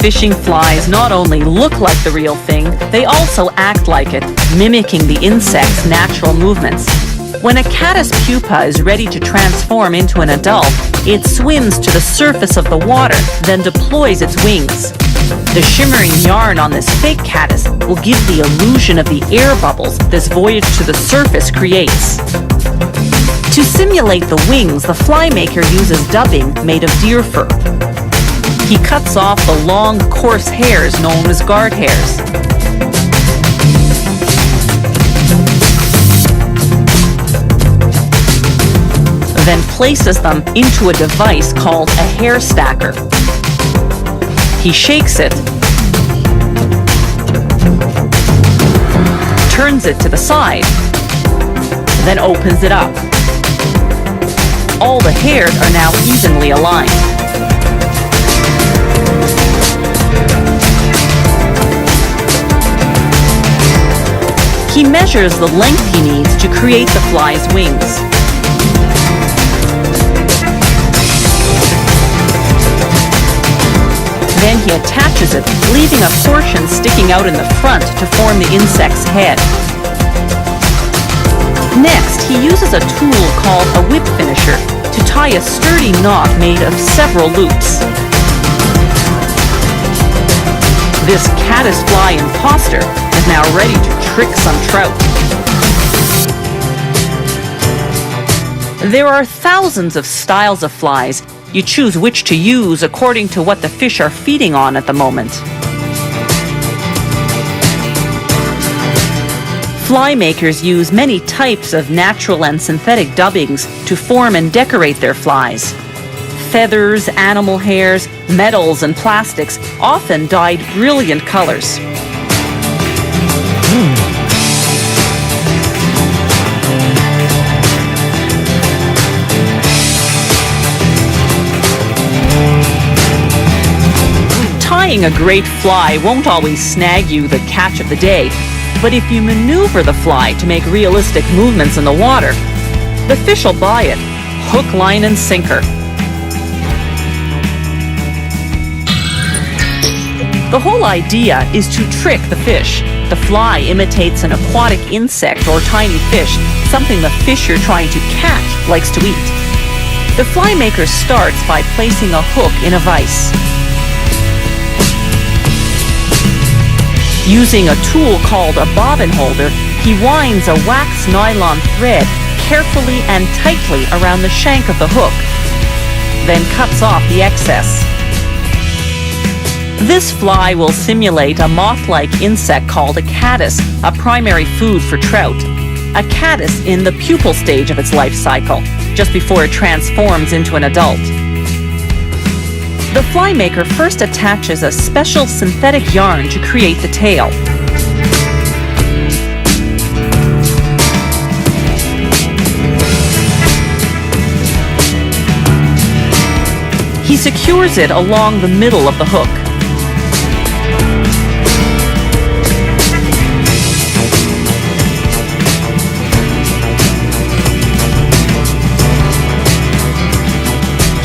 fishing flies not only look like the real thing, they also act like it, mimicking the insect's natural movements. When a caddis pupa is ready to transform into an adult, it swims to the surface of the water, then deploys its wings. The shimmering yarn on this fake caddis will give the illusion of the air bubbles this voyage to the surface creates. To simulate the wings, the fly maker uses dubbing made of deer fur. He cuts off the long, coarse hairs known as guard hairs. Then places them into a device called a hair stacker. He shakes it, turns it to the side, then opens it up. All the hairs are now evenly aligned. He measures the length he needs to create the fly's wings. Then he attaches it, leaving a portion sticking out in the front to form the insect's head. Next, he uses a tool called a whip finisher to tie a sturdy knot made of several loops. This caddis fly imposter is now ready to trick some trout. There are thousands of styles of flies. You choose which to use according to what the fish are feeding on at the moment. Fly makers use many types of natural and synthetic dubbings to form and decorate their flies. Feathers, animal hairs, metals, and plastics, often dyed brilliant colors. Tying a great fly won't always snag you the catch of the day, but if you maneuver the fly to make realistic movements in the water, the fish will buy it, hook, line, and sinker. The whole idea is to trick the fish. The fly imitates an aquatic insect or tiny fish, something the fish you're trying to catch likes to eat. The fly maker starts by placing a hook in a vise. Using a tool called a bobbin holder, he winds a wax nylon thread carefully and tightly around the shank of the hook, then cuts off the excess. This fly will simulate a moth-like insect called a caddis, a primary food for trout. A caddis in the pupal stage of its life cycle, just before it transforms into an adult. The fly maker first attaches a special synthetic yarn to create the tail. He secures it along the middle of the hook.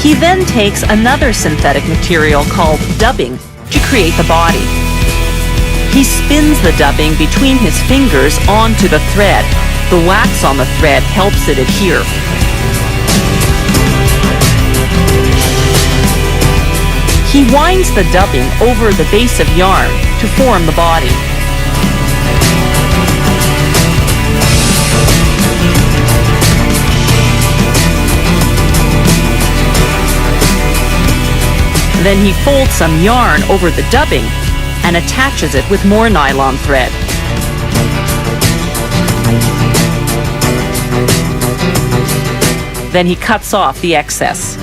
He then takes another synthetic material called dubbing to create the body. He spins the dubbing between his fingers onto the thread. The wax on the thread helps it adhere. He winds the dubbing over the base of yarn to form the body. Then he folds some yarn over the dubbing and attaches it with more nylon thread. Then he cuts off the excess.